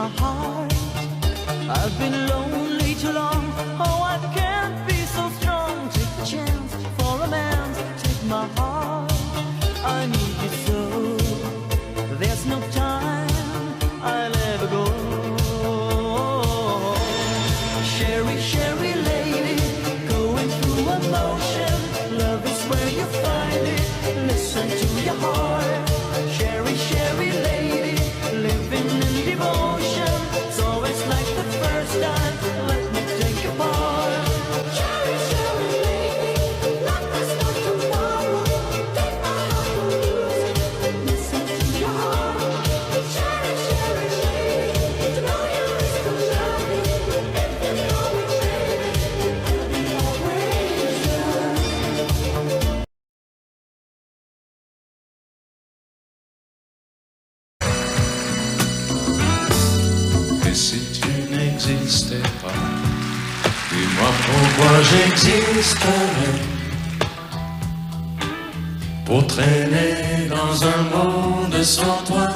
my heart. I've been lonely too long. Oh, I can't be so strong. Take a chance for a man. Take my heart. I need you so. There's no time I'll ever go. Sherry, Sherry lady, going through emotion. Love is where you find it. Listen to your heart. Sherry, Sherry lady, living in devotion. It's always like the first time. Let me take your part. Sherry, Sherry lady, like there's no tomorrow. Take my heart and lose it. Listen to your heart. Sherry, Sherry lady, to know you is to love me. If you know it, baby, I'll be always yours. Et si tu n'existais pas, dis-moi pourquoi j'existerais. Pour traîner dans un monde sans toi,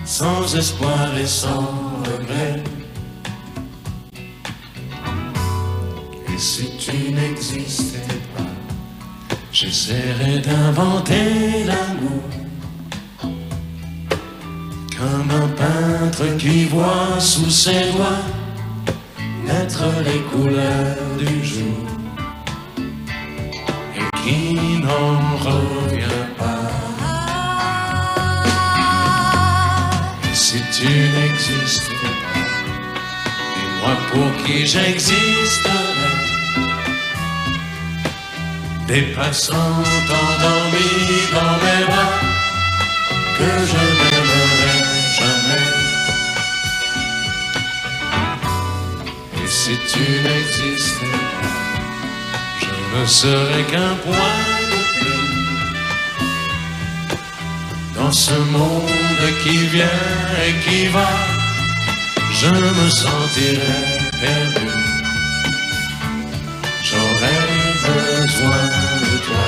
sans espoir et sans regret. Et si tu n'existais pas, j'essaierais d'inventer l'amour. Comme un peintre qui voit sous ses doigts naître les couleurs du jour et qui n'en revient pas. Et si tu n'existais pas, dis-moi pour qui j'existerais. Des passants endormis dans mes bras que je n'aimerais jamais. Et si tu n'existais pas, je ne serais qu'un point de plus dans ce monde qui vient et qui va. Je me sentirais perdu. J'aurais besoin de toi.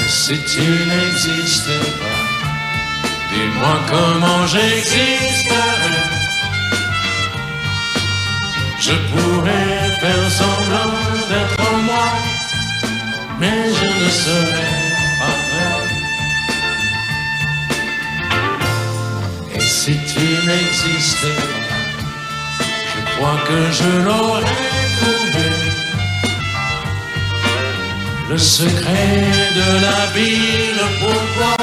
Si tu n'existais pas, dis-moi comment j'existerais. Je pourrais faire semblant d'être moi, mais je ne serais pas vrai. Et si tu n'existais pas, je crois que je l'aurais trouvé. Le secret de la vie, le pourquoi,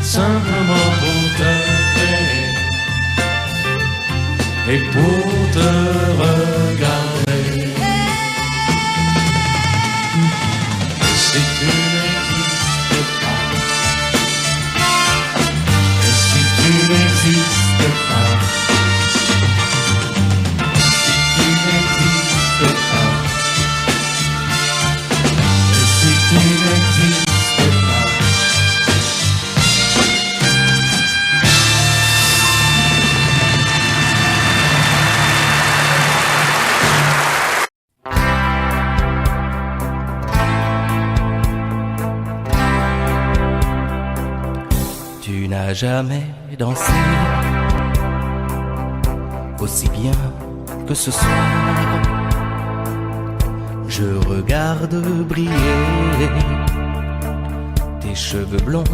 simplement pour te créer et pour te regarder. Et si tu n'existais pas, et si tu n'existais pas, si tu n'existais pas, tu n'existais pas. Tu n'as jamais dansé aussi bien que ce soir. Je regarde briller tes cheveux blonds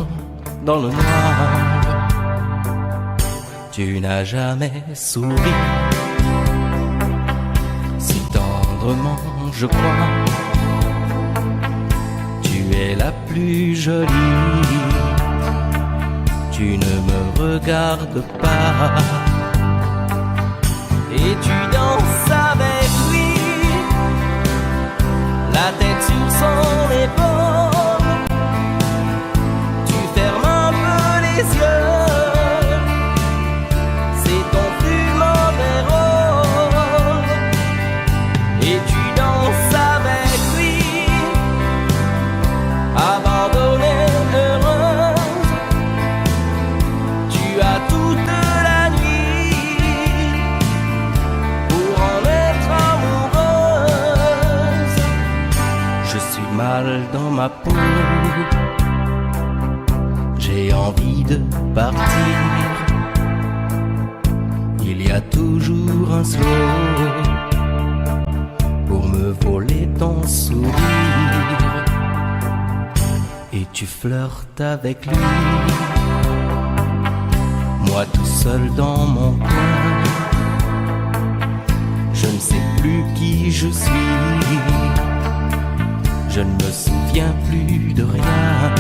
dans le noir. Tu n'as jamais souri si tendrement, je crois. Tu es la plus jolie. Tu ne me regardes pas et tu danses avec lui, la tête sur son épaule. Tu fermes un peu les yeux, c'est ton plus mauvais rôle. Et tu danses avec lui, ma peau. J'ai envie de partir. Il y a toujours un slow pour me voler ton sourire. Et tu flirtes avec lui, moi tout seul dans mon coin. Je ne sais plus qui je suis, je ne me souviens plus de rien.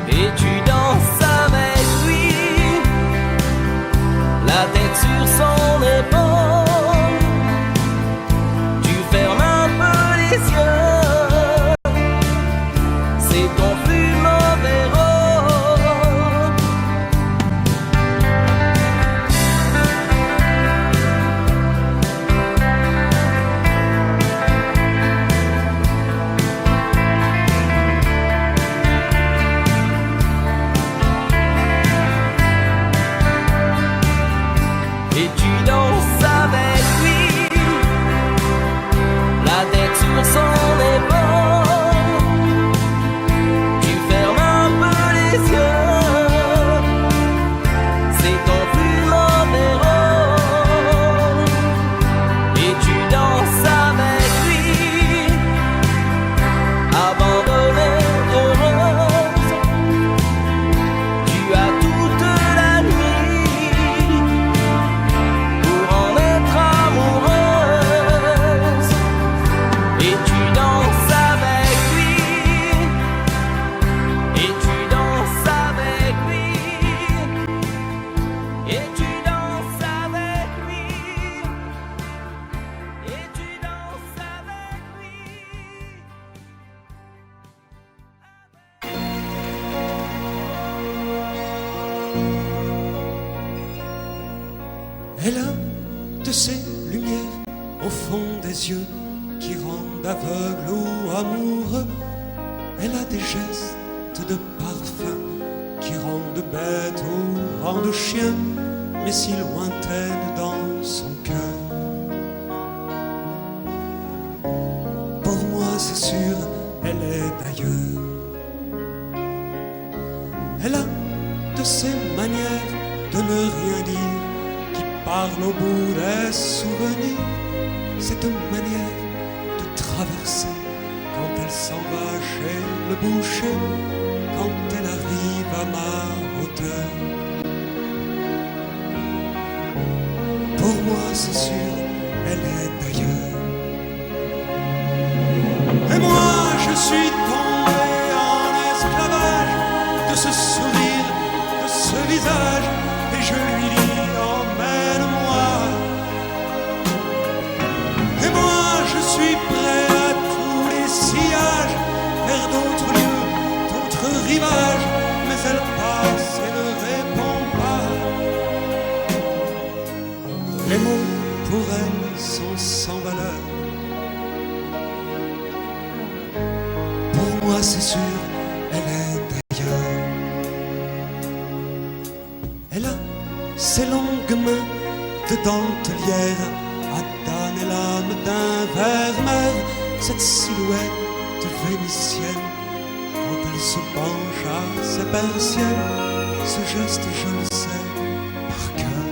Et tu danses avec lui, la tête sur son épaule. Tu fermes un peu les yeux, c'est ton plus mauvais rôle. Et tu danses avec lui, la tête sur son épaule. Tu fermes un peu les yeux, c'est ton plus mauvais rôle. Et tu danses avec lui, abandonnée, heureuse. Tu as toute la nuit pour en être amoureuse. Et tu danses avec lui, et tu danses avec lui, et tu danses avec lui, et tu danses avec lui. Elle a de ces lumières au fond des yeux qui rendent aveugle ou amoureux. Elle a des gestes de parfum qui rendent bête ou rendent chien, mais si lointaine dans son cœur. Pour moi c'est sûr, elle est d'ailleurs. Elle a de ces manières de ne rien dire qui parle au bout des souvenirs. Cette manière de traverser quand elle s'en va chez le boucher, quand elle arrive à ma hauteur. Pour moi c'est sûr, elle est d'ailleurs. Et moi je suis tombé en esclavage de ce sourire, de ce visage, et je lui dis emmène-moi. Et moi je suis prêt à tous les sillages, vers d'autres lieux, d'autres rivages, mais elle passe et ne répond pas. Les mots pour elle sont sans valeur. Pour moi c'est sûr, elle est d'ailleurs. Elle a ses longues mains de dentelière, à damner l'âme d'un ver-mer. Cette silhouette vénitienne, quand elle se penche à ses persiennes, ce geste je le sais par cœur.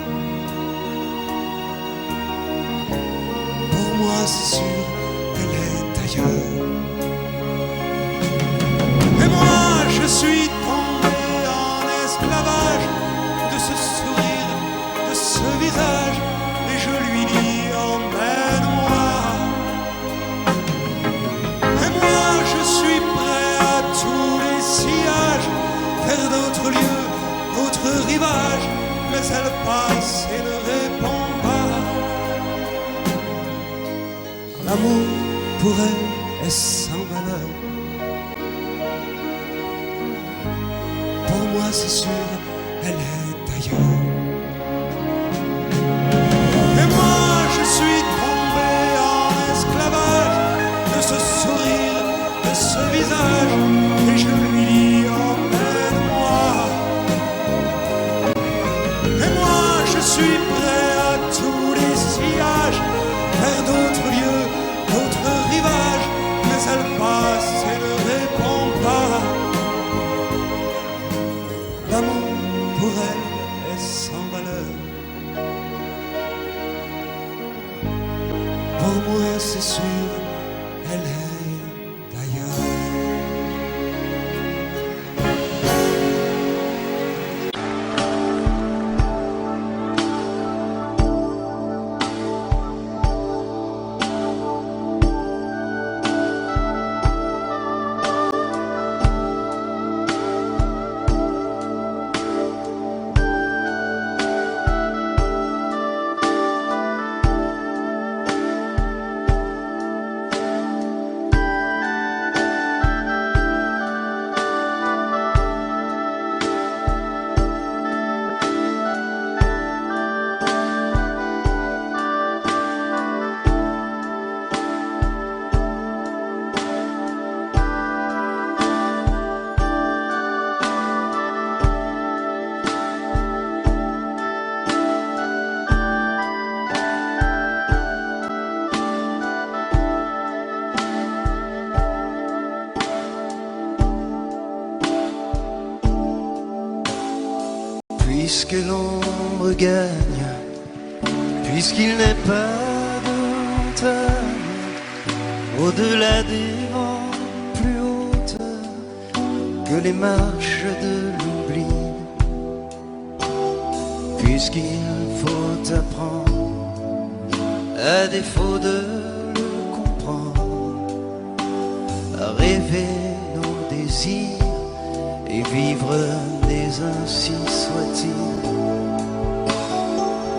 Pour moi c'est sûr, elle est d'ailleurs. Et moi je suis tombé en esclavage de ce sourire, de ce visage, et je lui dis emmène-moi. Et moi je suis prêt à tous les sillages, vers d'autres lieux, d'autres rivages, mais elle passe et ne répond pas. L'amour pour elle est sans valeur. Pour moi c'est sûr, elle est d'ailleurs. Et moi je suis tombé en esclavage de ce sourire, de ce visage, et je lui dis emmène-moi. Et moi je suis prêt à tous les sillages, vers d'autres lieux, d'autres rivages, mais elle passe c'est sûr, elle est d'ailleurs. Puisque l'ombre gagne, puisqu'il n'est pas de montagne au-delà des vents plus hautes que les marches de l'oubli, puisqu'il faut apprendre, à défaut de le comprendre, à rêver nos désirs et vivre des ainsi soit-il.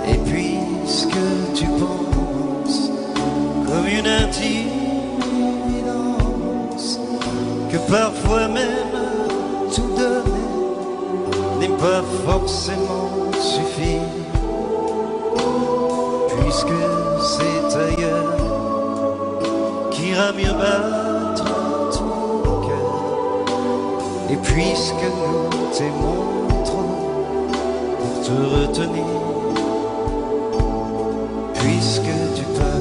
Et puisque tu penses comme une intime évidence que parfois même tout donner n'est pas forcément suffire, puisque c'est ailleurs qu'ira mieux battre ton cœur, et puisque nous t'aimons trop pour te retenir, puisque tu pars.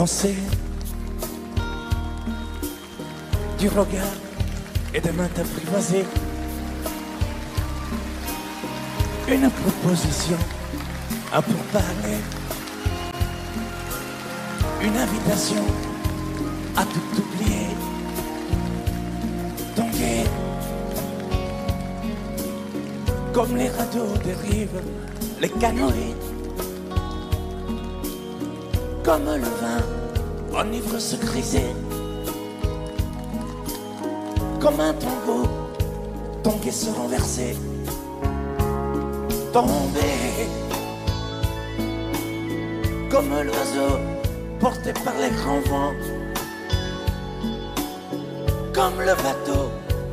danser du regard et des mains apprivoisées. Une proposition, un pourparler, une invitation à tout oublier. Tanguer comme les radeaux dérivent, les canoës, comme le vin enivre se griser, comme un tango, tanguer se renverser, tomber comme l'oiseau porté par les grands vents, comme le bateau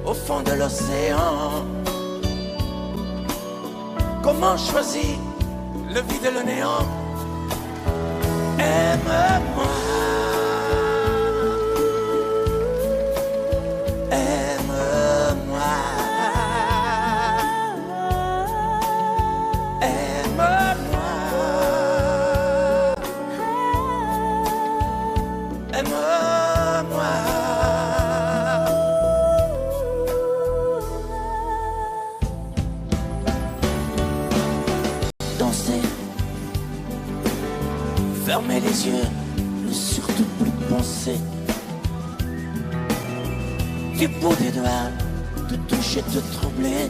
au fond de l'océan. Comment choisir le vide et le néant? Aime-moi, aime-moi, aime-moi, aime-moi. Danser, fermer les yeux, ne surtout plus penser. Du bout des doigts, te toucher, te troubler.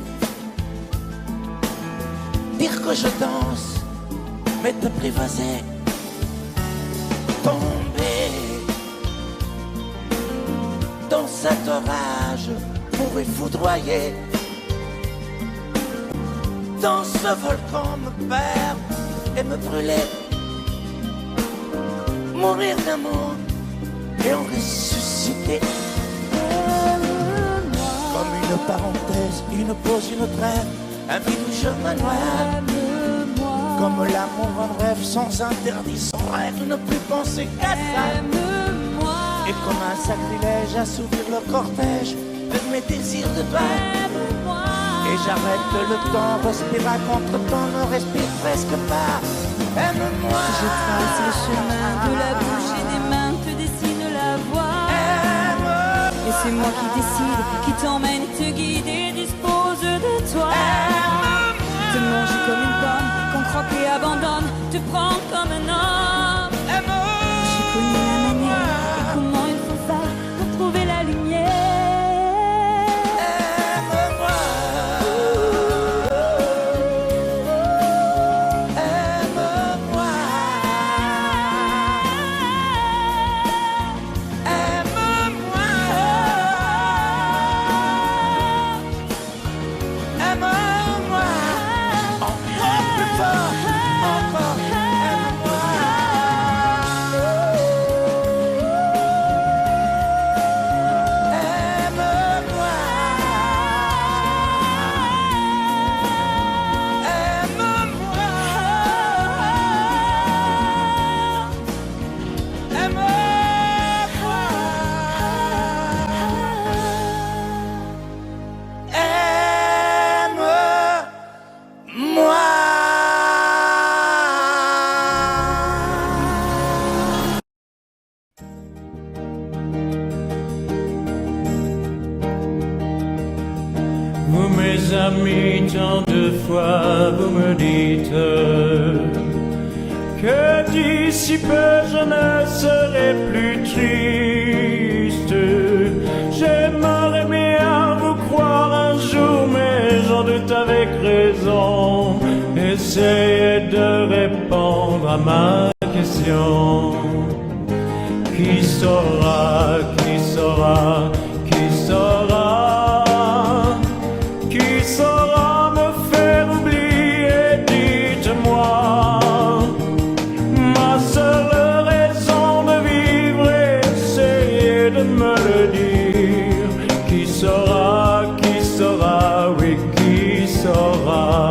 Dire que je danse, mais t'apprivoiser. Tomber dans cet orage pour y foudroyer. Dans ce volcan me perdre et me brûler. Mourir d'amour et en ressusciter. Comme une parenthèse, une pause, une trêve, un vide où je me noie. Comme l'amour en rêve, sans interdit, sans règle, ne plus penser qu'à ça. Et comme un sacrilège, assouvir le cortège de mes désirs de toi. Et j'arrête le temps, respire à contre-temps, ne respire presque pas. Aime-moi. Je trace le chemin de la bouche et des mains te dessine la voie. Aime-moi. Et c'est moi qui décide, qui t'emmène, te guide et dispose de toi. Te mange comme une pomme, qu'on croque et abandonne, te prend comme un homme. J'ai connu la manière et comment il faut faire pour trouver la lumière. Vous mes amis, tant de fois vous me dites que d'ici peu je ne serai plus triste. J'aimerais bien vous croire un jour, mais j'en doute avec raison. Essayez de répondre à ma question. Qui saura, qui saura, qui saura? Qui saura me faire oublier, dites-moi. Ma seule raison de vivre, essayez de me le dire. Qui saura, oui, qui saura?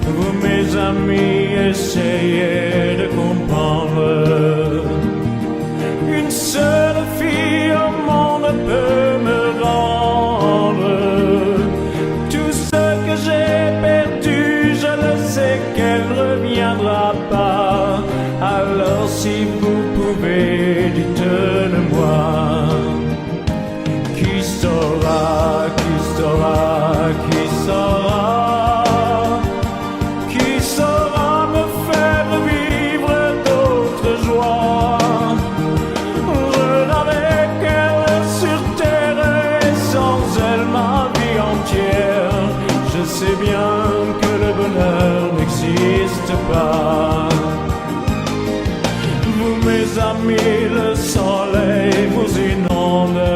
Vous mes amis, essayez de comprendre. Une seule fille sais bien que le bonheur n'existe pas. Vous, mes amis, le soleil vous inonde.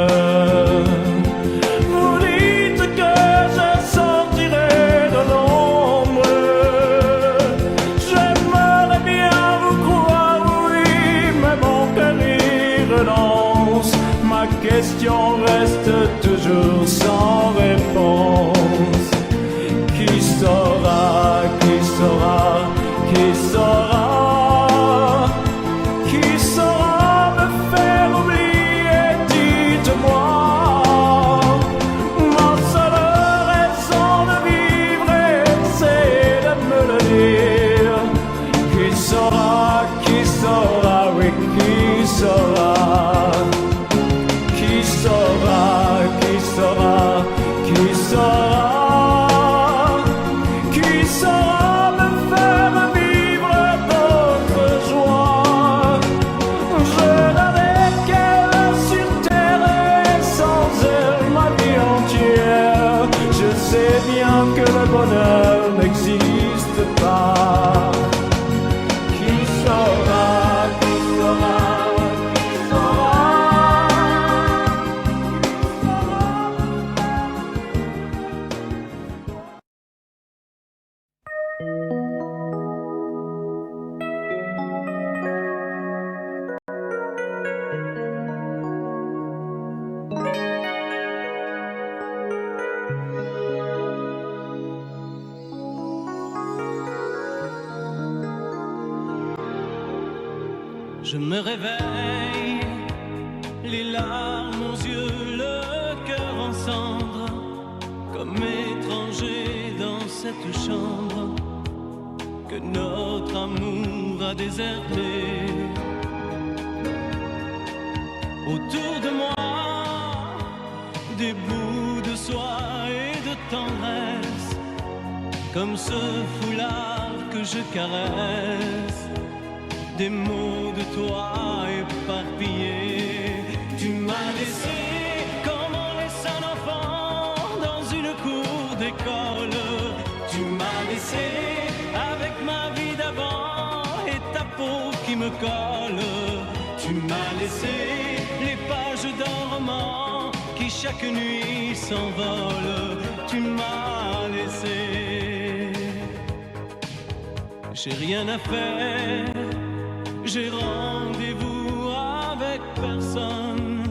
Vous dites que je sortirai de l'ombre. J'aimerais bien vous croire, oui, mais mon cœur y renonce. Ma question reste toujours sans réponse. Qui saura, qui saura, qui saura? Qui saura me faire oublier, dites-moi. Ma seule raison de vivre, c'est de me le dire. Qui saura, oui, qui saura? Qui saura, qui saura, qui saura? Qui saura me faire vivre d'autres joies? Je n'avais qu'elle sur terre et sans elle ma vie entière. Je sais bien que le bonheur n'existe pas. Qui saura, qui saura, qui saura? Je me réveille, les larmes aux yeux, le cœur en cendres, comme étranger dans cette chambre que notre amour a déserté. Autour de moi, des bouts de soie et de tendresse, comme ce foulard que je caresse. Des mots de toi éparpillés. Tu m'as laissé comme on laisse un enfant dans une cour d'école. Tu m'as laissé avec ma vie d'avant et ta peau qui me colle. Tu m'as laissé les pages d'un roman qui chaque nuit s'envole. Tu m'as laissé. J'ai rien à faire. J'ai rendez-vous avec personne.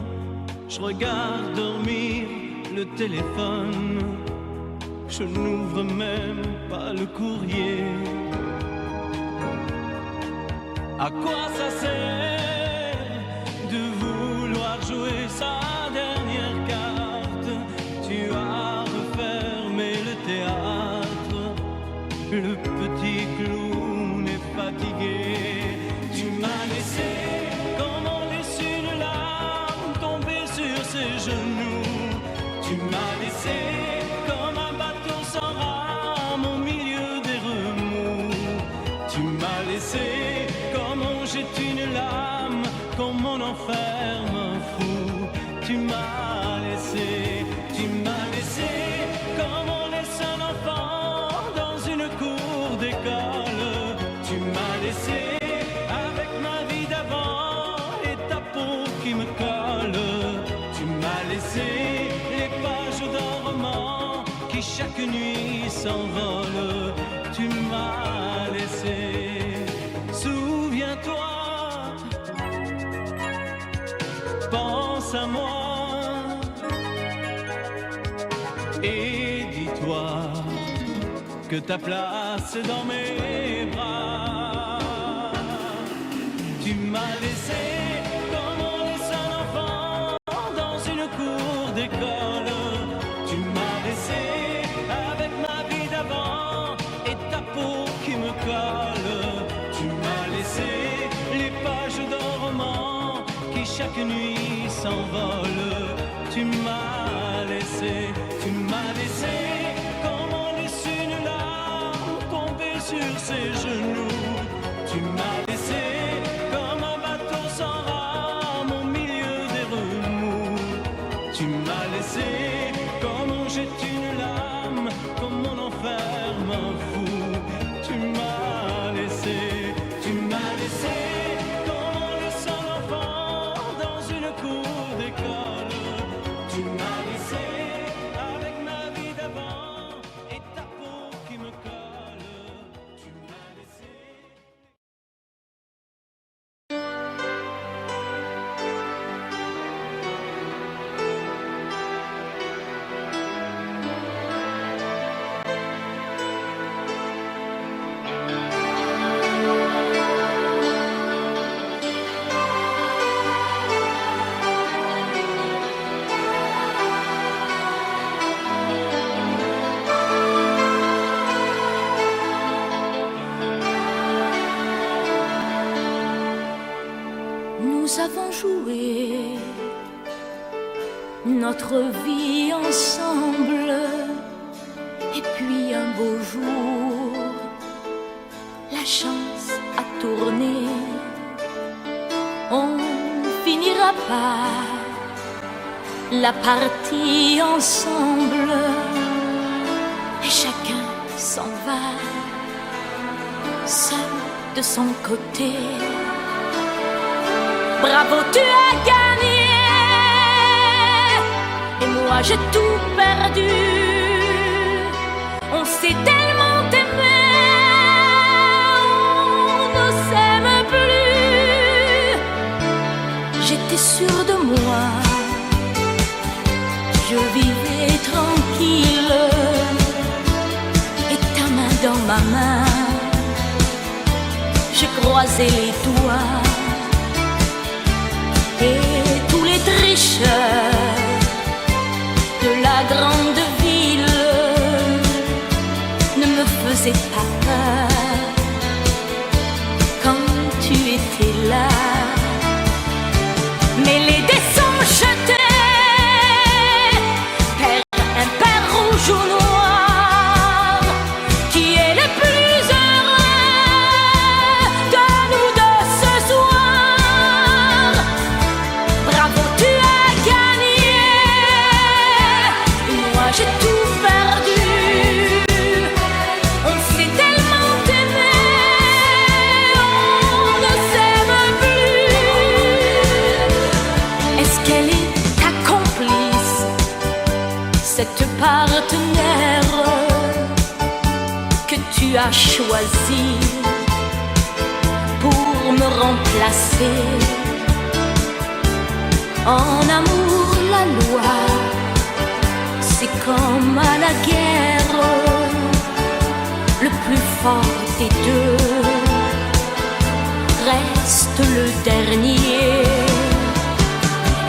Je regarde dormir le téléphone. Je n'ouvre même pas le courrier. À quoi ça sert de vouloir jouer sa dernière carte? Tu as refermé le théâtre. Le petit clown est fatigué. Tu m'as laissé comme on laisse une larme tomber sur ses genoux. Tu m'as laissé comme un bateau sans rame au milieu des remous. Tu m'as laissé comme on jette une lame, comme on enferme un fou. Tu m'as laissé comme on laisse un enfant dans une cour d'école. Tu m'as laissé qui me colle. Tu m'as laissé les pages d'un roman qui chaque nuit s'envole. Tu m'as laissé. Souviens-toi, pense à moi et dis-toi que ta place est dans mes bras. Tu m'as laissé cours d'école. Tu m'as laissé avec ma vie d'avant et ta peau qui me colle. Tu m'as laissé les pages d'un roman qui chaque nuit s'envole. Tu m'as laissé comme on laisse une larme tomber sur ses genoux. Tu m'as laissé comme un bateau sans rame au milieu des remous. Tu m'as laissé comme on jette une lame, comme on enferme notre vie ensemble. Et puis un beau jour, la chance a tourné. On finira par la partie ensemble. Et chacun s'en va, seul de son côté. Bravo, tu as gagné. Et moi j'ai tout perdu. On s'est tellement aimé, on ne s'aime plus. J'étais sûre de moi, je vivais tranquille. Et ta main dans ma main, j'ai croisé les doigts. Et tous les tricheurs de la grande ville ne me faisaient pas peur quand tu étais là. Mais les dés sont jetés, père impair, rouge ou noir. Qui est le plus heureux de nous deux ce soir? Bravo, tu as gagné. Moi j'ai tout perdu. On s'est tellement aimé, on ne s'aime plus. Est-ce qu'elle est ta complice, cette partenaire que tu as choisi pour me remplacer? En amour, la loi, c'est comme à la guerre. Le plus fort des deux reste le dernier.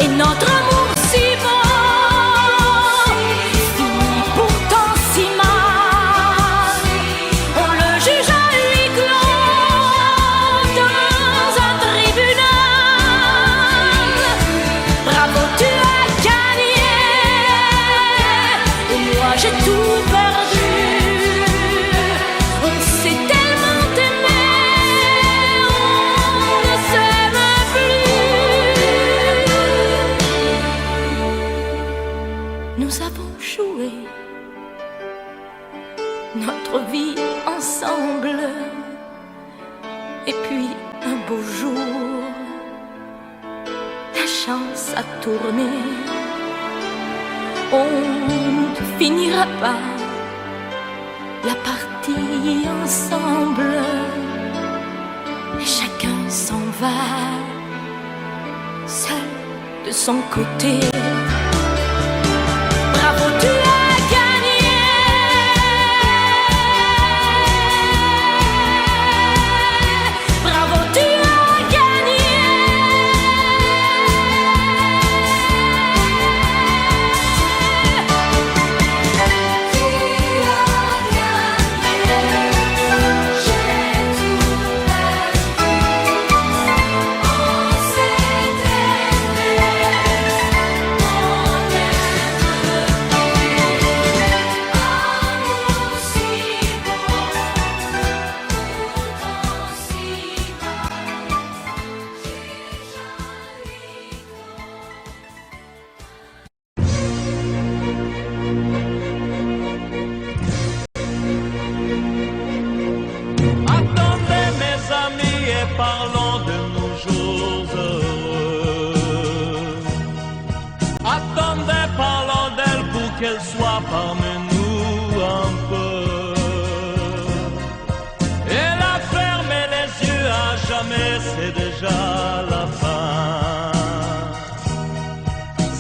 Et notre amour si beau finit pourtant si mal. On le juge à huis clos dans un tribunal. Bravo, tu as gagné. Et moi j'ai tout perdu. On s'est tellement aimé, on ne s'aime plus. Nous avons joué notre vie ensemble. Et puis un beau jour, la chance a tourné. On ne finira pas la partie ensemble. Et chacun s'en va, seul de son côté. Bravo, tu as gagné. Bravo, tu as gagné. Attendez mes amis et parlons de nos jours heureux. Attendez, parlons d'elle pour qu'elle soit parmi nous un peu. Elle a fermé les yeux à jamais, c'est déjà la fin.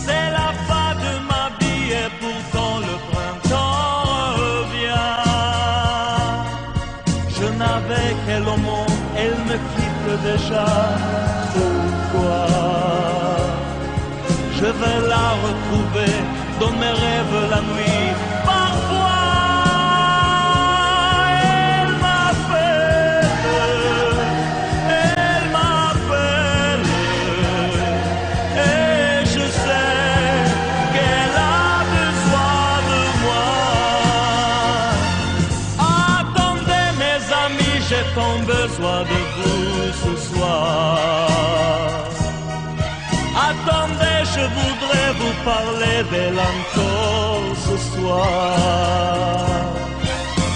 C'est la fin de ma vie et pourtant le printemps revient. Je n'avais qu'elle au monde, elle me quitte déjà. Pourquoi? Je vais la retrouver dans mes rêves la nuit. Parfois, elle m'appelle, et je sais qu'elle soit debout ce soir. Attendez, je voudrais vous parler d'elle encore ce soir.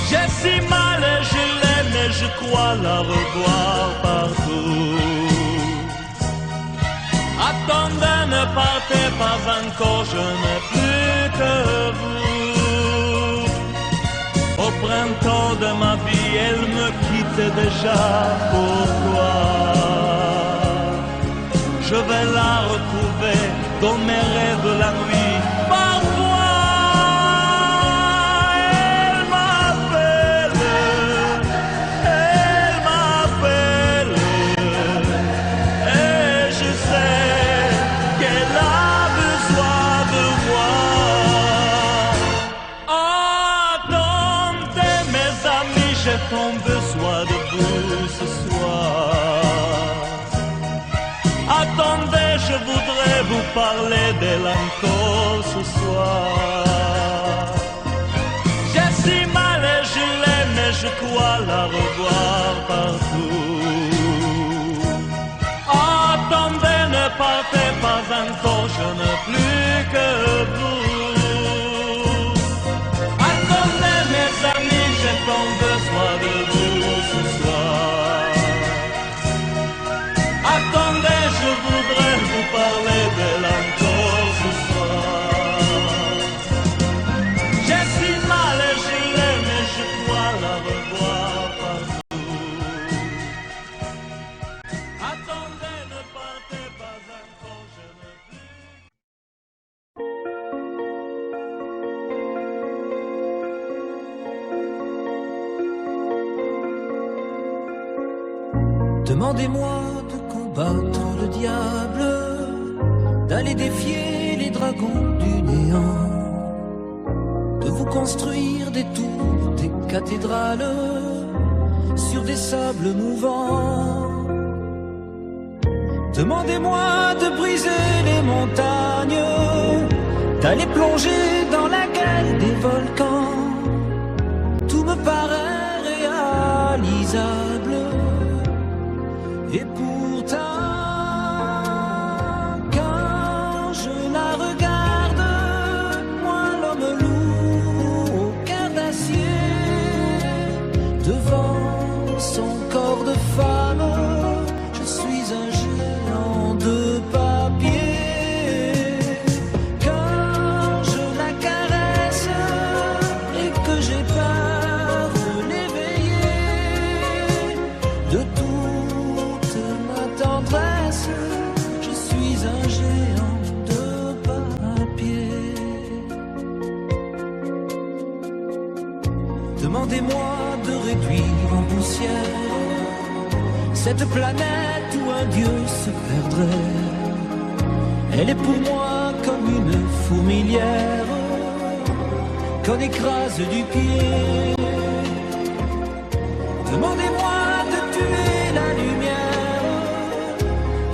J'ai si mal et je l'aime et je crois la revoir partout. Attendez, ne partez pas encore, je n'ai plus que vous. Au printemps de ma vie, elle me quitte déjà. Pourquoi? Je vais la retrouver dans mes rêves la nuit. Parfois, elle m'appelle, et je sais qu'elle a besoin de moi. Attendez mes amis, j'ai tant besoin de vous ce soir. Attendez, je voudrais vous parler d'elle encore ce soir. J'ai si mal et je l'aime et je crois la revoir partout. Attendez, ne partez pas encore, je n'ai plus que vous. Attendez mes amis, j'ai tant besoin de vous ce soir. Attendez, je voudrais vous parler d'elle encore ce soir. J'ai si mal et je l'aime et je crois la revoir partout. Attendez, ne partez pas encore, je ne plus. Demandez-moi de combattre le diable, d'aller défier les dragons du néant, de vous construire des tours, des cathédrales sur des sables mouvants. Demandez-moi de briser les montagnes, d'aller plonger dans la gueule des volcans. Tout me paraît réalisable. Et pourtant, quand je la regarde, moi l'homme lourd au cœur d'acier, devant son corps de femme, je suis un géant de papier. Quand je la caresse et que j'ai peur de l'éveiller, de tout tendresse, je suis un géant de papier. Demandez-moi de réduire en poussière cette planète où un dieu se perdrait. Elle est pour moi comme une fourmilière qu'on écrase du pied. Demandez-moi de tuer la lumière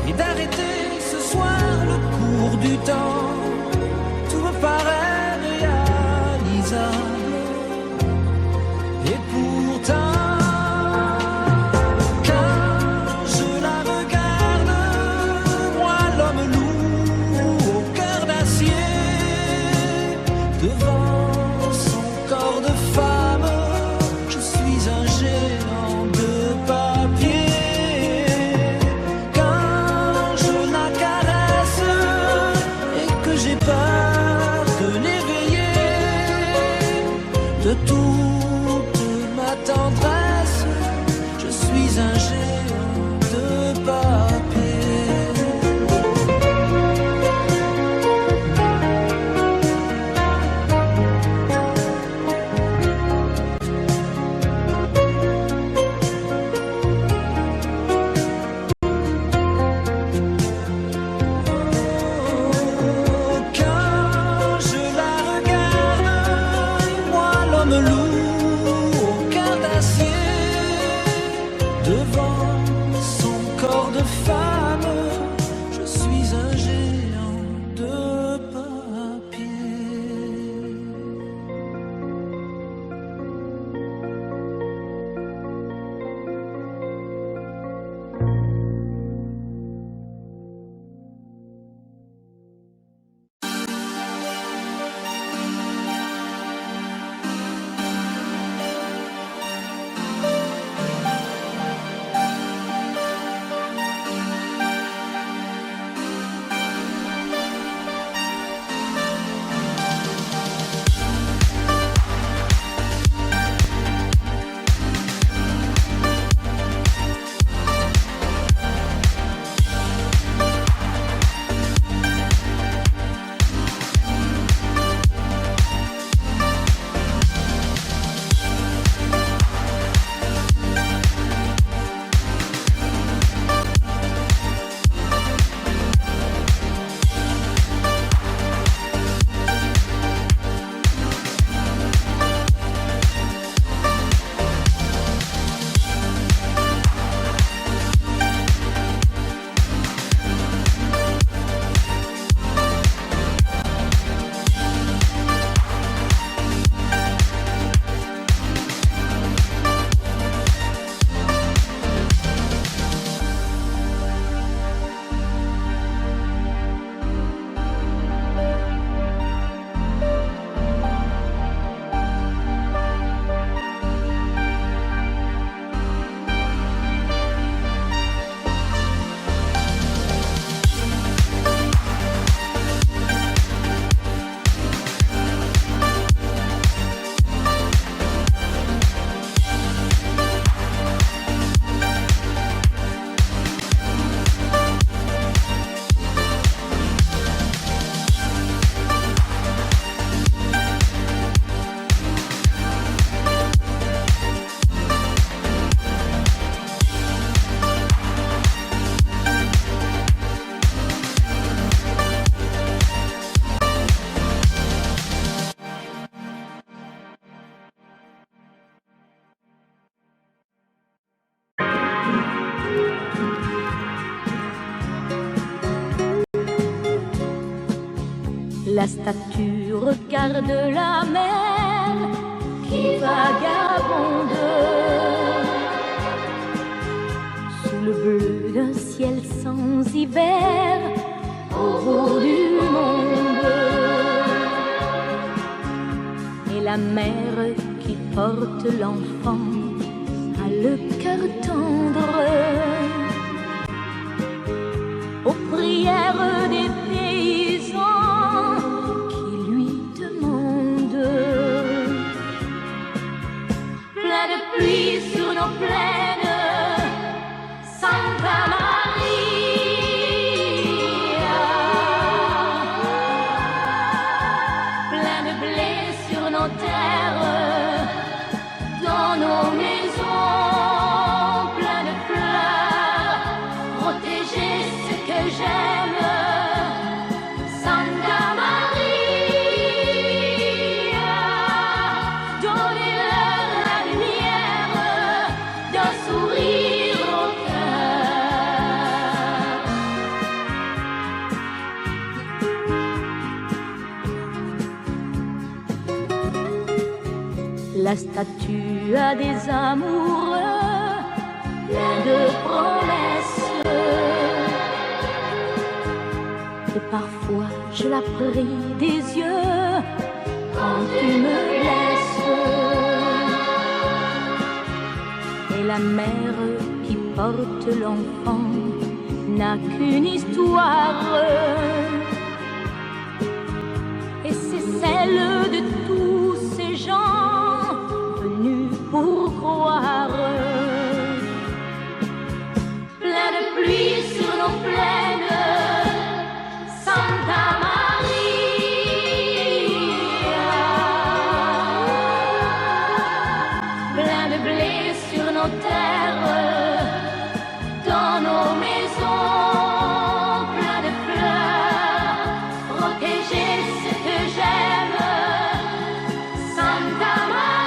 et d'arrêter ce soir le cours du temps. Tout me paraît réalisable. Et pourtant, quand je la regarde, moi l'homme lourd au cœur d'acier, devant son corps de femme, je suis un géant de papier. J'ai peur de l'éveiller, de toute ma tendresse, je suis un géant de papier. Quand je la regarde, moi l'homme lourd La statue regarde la mer qui vagabonde sous le bleu d'un ciel sans hiver au bout du monde. Et la mère qui porte l'enfant a le cœur tendre aux prières des paysans qui lui demandent. Plein de pluie sur nos plaines, Santa Maria. Plein de blé sur nos terres, dans nos maisons, plein de fleurs, protéger ce que j'aime, Santa Maria. Donnez-leur la lumière d'un sourire au cœur. La statue a des amoureux plein de promesses. Et parfois je la prie des yeux quand tu me laisses. Et la mère qui porte l'enfant n'a qu'une histoire, et c'est celle de tous ces gens venus pour croire. Plein de pluie sur nos plaines, Santa Maria. Plein de blé sur nos terres, dans nos maisons, plein de fleurs, protéger ce que j'aime, Santa Maria.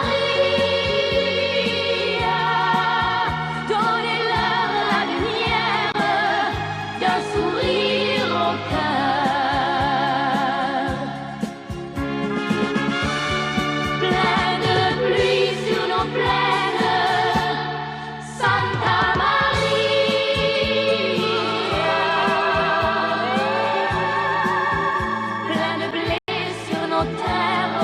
Donnez-leur la lumière d'un sourire au cœur. Plein de pluie sur nos plaines, Santa Maria. Plein de blé sur nos terres,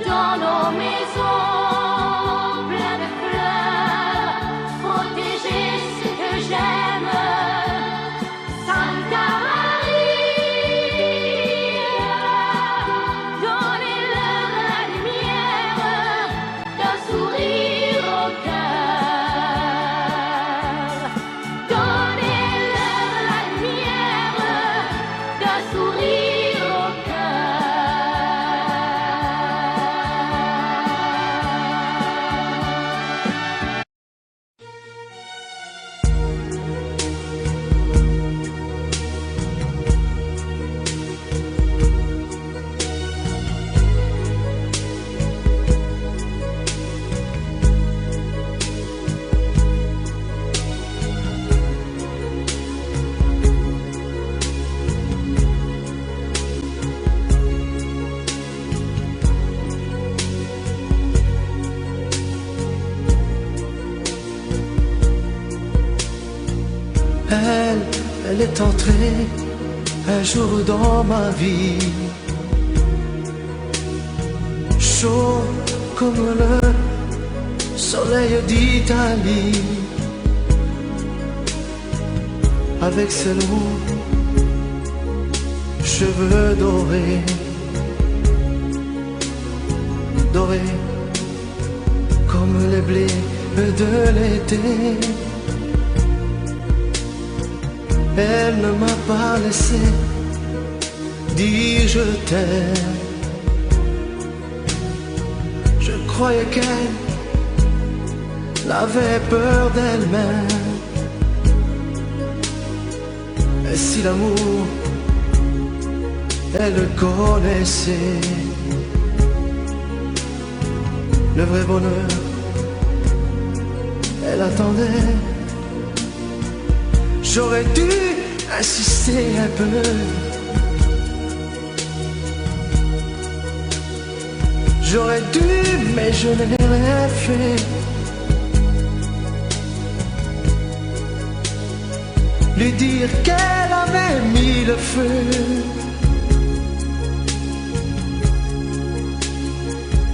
dans nos maisons, plein de fleurs, protéger ce que j'aime, Santa Maria. Donnez-leur la lumière d'un sourire au cœur. Donnez-leur la lumière d'un sourire au Elle est entrée un jour dans ma vie, chaud comme le soleil d'Italie, avec ses longs cheveux dorés, dorés comme les blés de l'été. Elle ne m'a pas laissé dire je t'aime. Je croyais qu'elle avait peur d'elle-même. Et si l'amour, elle le connaissait, le vrai bonheur, elle attendait. J'aurais dû insister un peu, J'aurais dû, mais je n'ai rien fait. Lui dire qu'elle avait mis le feu.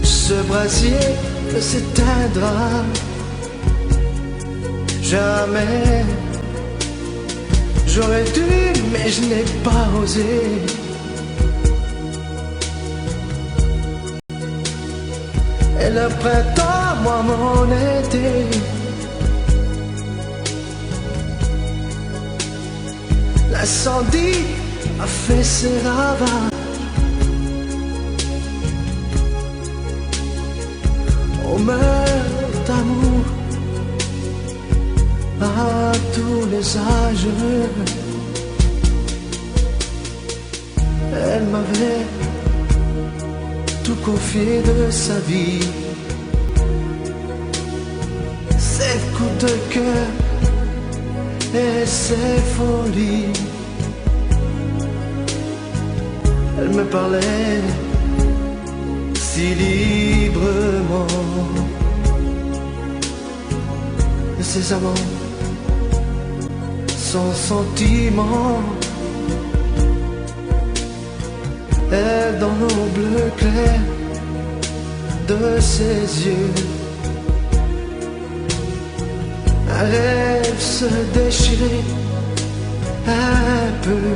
Ce brasier ne s'éteindra jamais. J'aurais dû, mais je n'ai pas osé. Et le printemps, moi mon été. L'incendie a fait ses ravages. On meurt d'amour à tous les âges. Elle m'avait tout confié de sa vie. Ses coups de cœur et ses folies. Elle me parlait si librement de ses amants, sans sentiment. Et dans l'eau bleu clair de ses yeux, un rêve se déchirait un peu.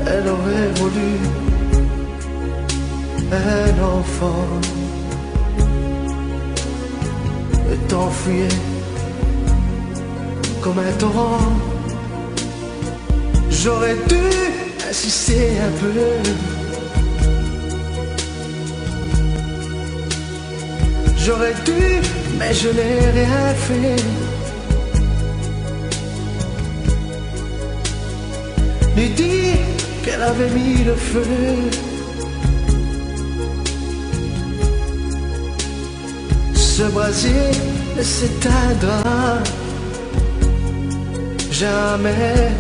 Elle aurait voulu un enfant et t'enfuyait comme un torrent. J'aurais dû insister un peu. J'aurais dû, mais je n'ai rien fait. Lui dire qu'elle avait mis le feu. Ce brasier ne s'éteindra jamais.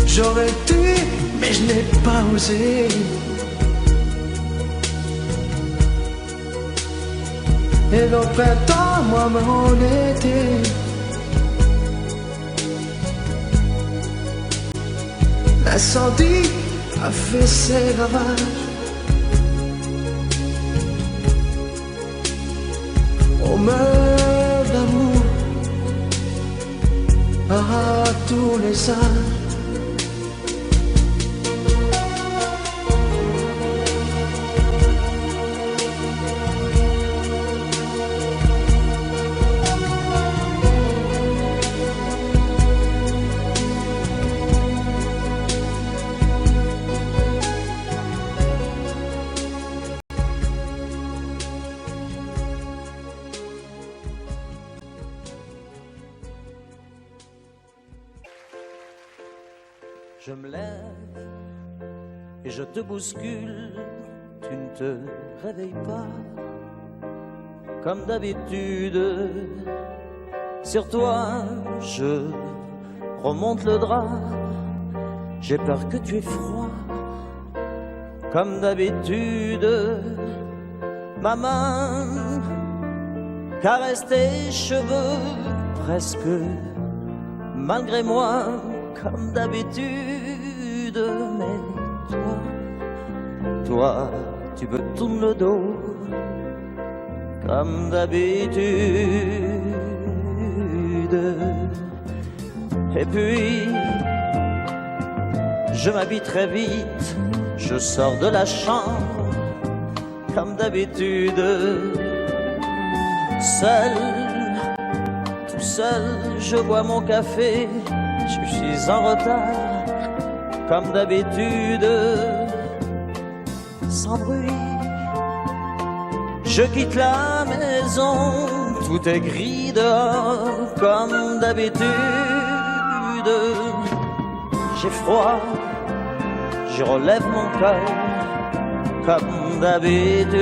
J'aurais dû, mais je n'ai pas osé. Et le printemps, moi mon été. L'incendie a fait ses ravages. On meurt d'amour à tous les âges. Je me lève et je te bouscule, tu ne te réveilles pas. Comme d'habitude, sur toi je remonte le drap. J'ai peur que tu aies froid. Comme d'habitude, ma main caresse tes cheveux presque malgré moi. Comme d'habitude, mais toi, tu me tournes le dos, comme d'habitude. Et puis, je m'habille très vite, je sors de la chambre, comme d'habitude. Seul, tout seul, je bois mon café. Je suis en retard, comme d'habitude, sans bruit. Je quitte la maison, tout est gris dehors, comme d'habitude. J'ai froid, je relève mon cœur, comme d'habitude.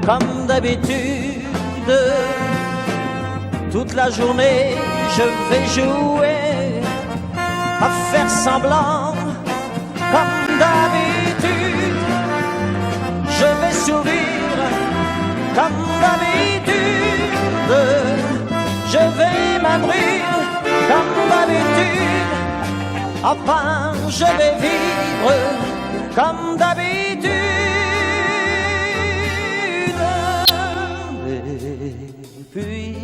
Comme d'habitude, toute la journée je vais jouer à faire semblant comme d'habitude. Je vais sourire comme d'habitude. Je vais m'abrir comme d'habitude. Enfin, je vais vivre comme d'habitude. Et puis,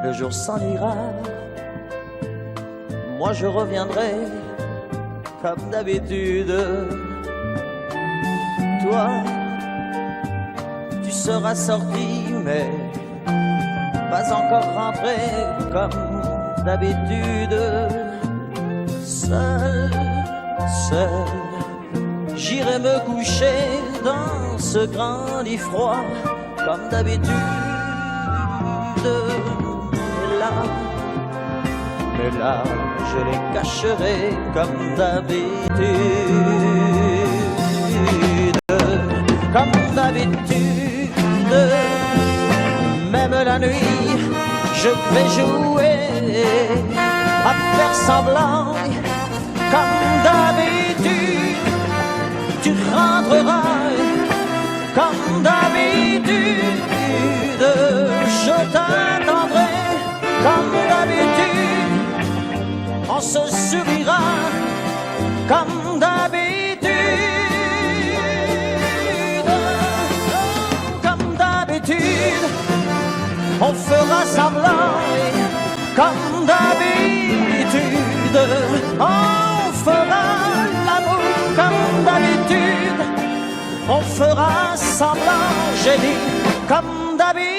le jour s'en ira. Moi je reviendrai comme d'habitude. Toi, tu seras sorti, mais pas encore rentré comme d'habitude. Seul, j'irai me coucher dans ce grand lit froid comme d'habitude. Mais là, je les cacherai comme d'habitude. Comme d'habitude, même la nuit, je vais jouer à faire semblant. Comme d'habitude, tu rentreras comme d'habitude. Je t'attendrai comme d'habitude. On se sourira comme d'habitude. Comme d'habitude, on fera semblant comme d'habitude. On fera l'amour comme d'habitude. On fera semblant, j'ai dit, comme d'habitude.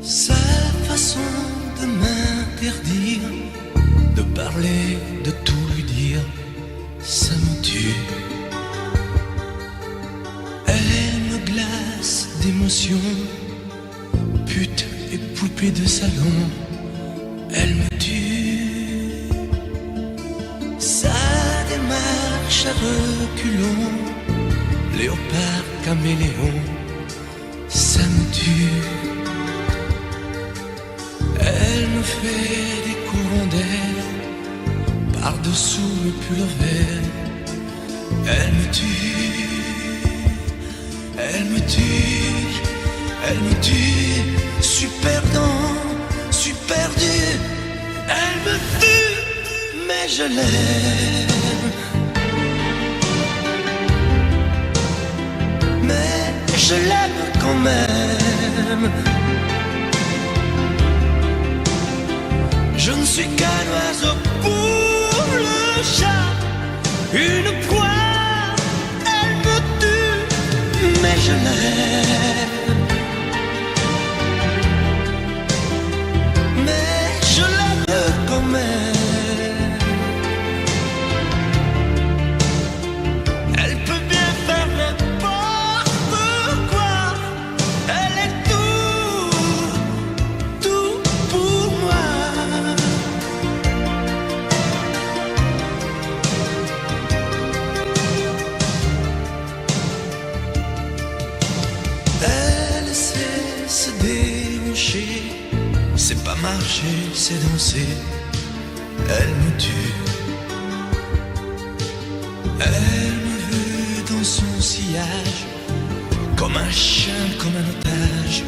Sa façon de m'interdire de parler, de tout lui dire, ça me tue. Elle me glace d'émotion, pute et poupée de salon, elle me tue. Sa démarche à reculons, léopard caméléon, ça me tue. Elle me fait des courants d'air dessous mes pulls verts. Elle me tue, elle me tue, elle me tue. Super perdant, super dur. Elle me tue, mais je l'aime. Mais je l'aime quand même. Je ne suis qu'un oiseau pour le chat, une proie, elle me tue, mais je l'aime. Mais je l'aime quand même. Elle peut bien faire n'importe quoi, elle est tout pour moi. Elle sait se déhancher, c'est pas marcher, c'est danser. Elle me tue, elle me veut dans son sillage, comme un chien, comme un otage.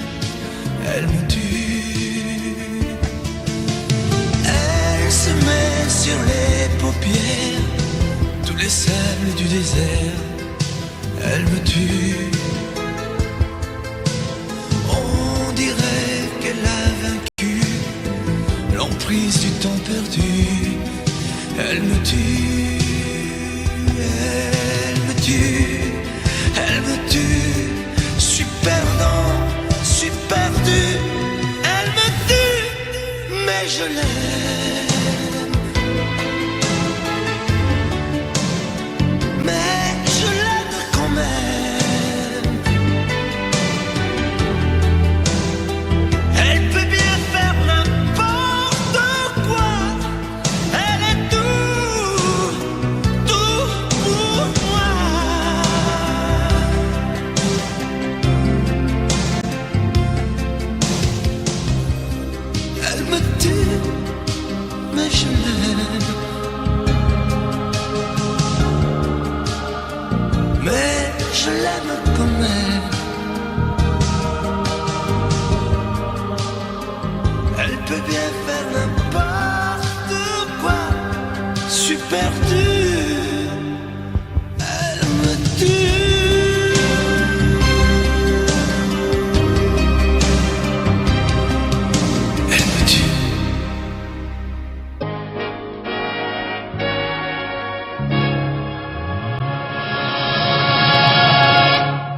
Elle me tue, elle se met sur les paupières, tous les sables du désert. Elle me tue. On dirait qu'elle a vaincu l'emprise du temps perdu. Elle me tue, elle me tue, elle me tue. Suis perdant, suis perdu. Elle me tue, mais je l'aime. Mais je l'aime quand même. Elle peut bien faire n'importe quoi. Elle est tout pour moi. Elle me tue, mais je l'aime. Mais je l'aime quand même. Elle peut bien faire n'importe quoi. Super dur. Elle me tue. Elle me tue.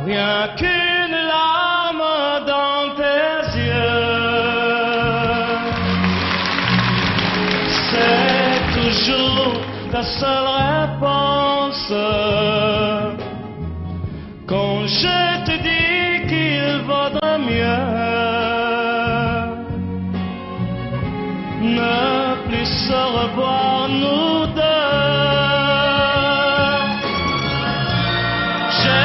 Rien qu'une larme dans tes yeux, c'est toujours ta seule réponse. Quand je te dis qu'il vaudrait mieux ne plus se revoir nous deux. Je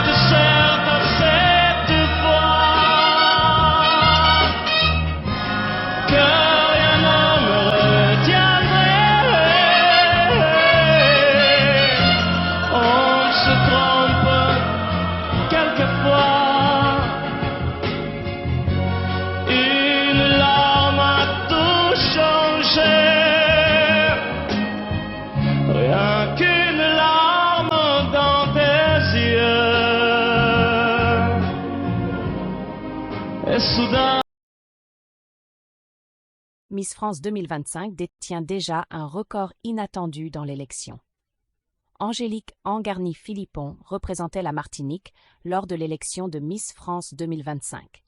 te serre par cette fois que rien ne me retiendrait. On se trompe quelquefois. Une larme a tout changé. Rien qu'une larme dans tes yeux. Et soudain. Miss France 2025 détient déjà un record inattendu dans l'élection. Angélique Angarny-Philippon représentait la Martinique lors de l'élection de Miss France 2025.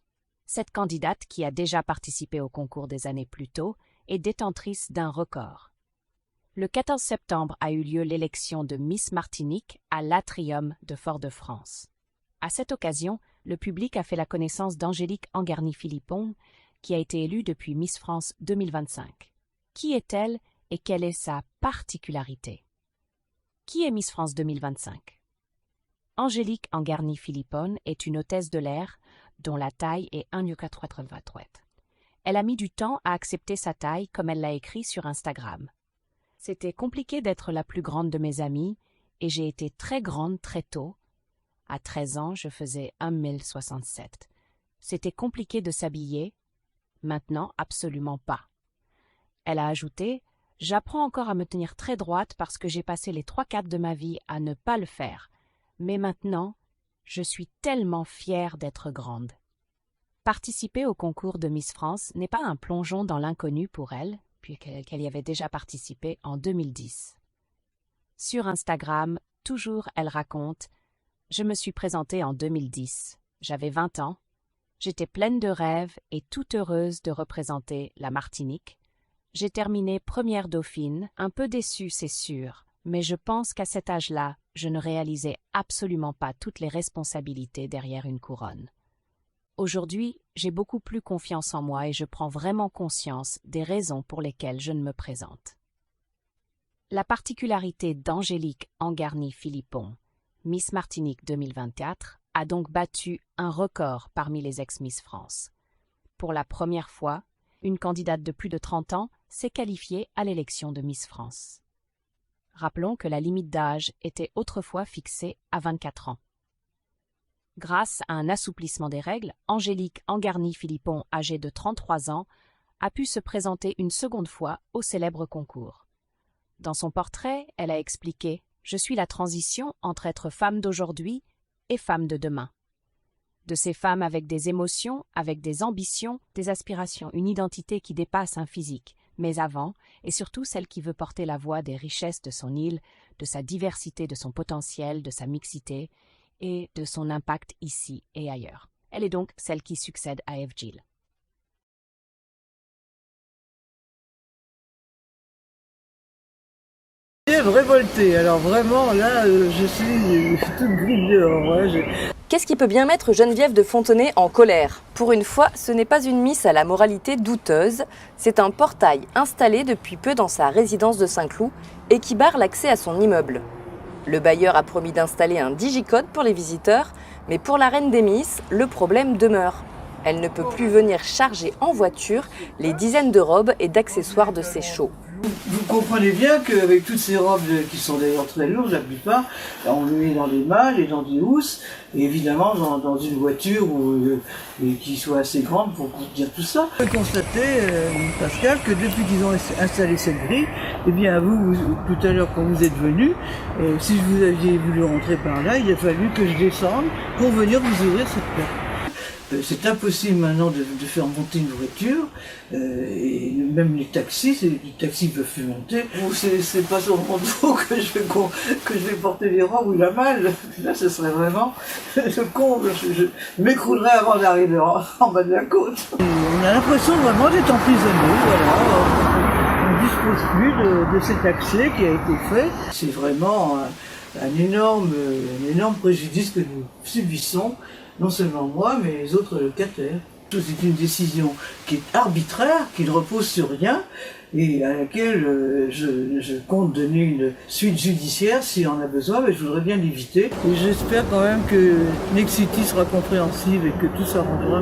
Cette candidate, qui a déjà participé au concours des années plus tôt, est détentrice d'un record. Le 14 septembre a eu lieu l'élection de Miss Martinique à l'Atrium de Fort-de-France. À cette occasion, le public a fait la connaissance d'Angélique Angarny-Philippon, qui a été élue depuis Miss France 2025. Qui est-elle et quelle est sa particularité? Qui est Miss France 2025? Angélique Angarny-Philippon est une hôtesse de l'air dont la taille est 1,83 m. Elle a mis du temps à accepter sa taille comme elle l'a écrit sur Instagram. C'était compliqué d'être la plus grande de mes amies et j'ai été très grande très tôt. À 13 ans, je faisais 1,67 m. C'était compliqué de s'habiller. Maintenant, absolument pas. Elle a ajouté « J'apprends encore à me tenir très droite parce que j'ai passé les 3/4 de ma vie à ne pas le faire. Mais maintenant, je suis tellement fière d'être grande. » Participer au concours de Miss France n'est pas un plongeon dans l'inconnu pour elle, puisqu'elle y avait déjà participé en 2010. Sur Instagram, toujours elle raconte « Je me suis présentée en 2010. J'avais 20 ans. J'étais pleine de rêves et toute heureuse de représenter la Martinique. J'ai terminé première dauphine, un peu déçue c'est sûr, mais je pense qu'à cet âge-là, je ne réalisais absolument pas toutes les responsabilités derrière une couronne. Aujourd'hui, j'ai beaucoup plus confiance en moi et je prends vraiment conscience des raisons pour lesquelles je ne me présente. » La particularité d'Angélique Angarny-Philippon, Miss Martinique 2024, a donc battu un record parmi les ex-Miss France. Pour la première fois, une candidate de plus de 30 ans s'est qualifiée à l'élection de Miss France. Rappelons que la limite d'âge était autrefois fixée à 24 ans. Grâce à un assouplissement des règles, Angélique Angarny-Philippon, âgée de 33 ans, a pu se présenter une seconde fois au célèbre concours. Dans son portrait, elle a expliqué « Je suis la transition entre être femme d'aujourd'hui et femme de demain. De ces femmes avec des émotions, avec des ambitions, des aspirations, une identité qui dépasse un physique, mais avant, et surtout celle qui veut porter la voix des richesses de son île, de sa diversité, de son potentiel, de sa mixité et de son impact ici et ailleurs. Elle est donc celle qui succède à Eve Gill. Révoltée, alors vraiment là je suis toute grise dehors. Ouais, Qu'est-ce qui peut bien mettre Geneviève de Fontenay en colère? Pour une fois, ce n'est pas une Miss à la moralité douteuse, c'est un portail installé depuis peu dans sa résidence de Saint-Cloud et qui barre l'accès à son immeuble. Le bailleur a promis d'installer un digicode pour les visiteurs, mais pour la reine des Miss, le problème demeure. Elle ne peut plus venir charger en voiture les dizaines de robes et d'accessoires de ses shows. Vous comprenez bien qu'avec toutes ces robes qui sont d'ailleurs très lourdes, la plupart, on les met dans des malles et dans des housses, et évidemment dans une voiture qui soit assez grande pour contenir tout ça. Vous constatez, Pascal, que depuis qu'ils ont installé cette grille, eh bien vous tout à l'heure quand vous êtes venu, si vous aviez voulu rentrer par là, il a fallu que je descende pour venir vous ouvrir cette porte. C'est impossible maintenant de faire monter une voiture, et même les taxis peuvent plus monter. C'est pas sur mon dos que je vais porter les robes ou la malle. Là, ce serait vraiment le comble. Je m'écroulerais avant d'arriver en bas de la côte. Et on a l'impression vraiment d'être emprisonné, voilà. On ne dispose plus de cet accès qui a été fait. C'est vraiment un énorme préjudice que nous subissons. Non seulement moi, mais les autres locataires. C'est une décision qui est arbitraire, qui ne repose sur rien, et à laquelle je compte donner une suite judiciaire s'il en a besoin, mais je voudrais bien l'éviter. Et j'espère quand même que Nexity sera compréhensive et que tout s'arrangera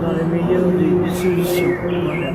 dans la meilleure des solutions. Voilà.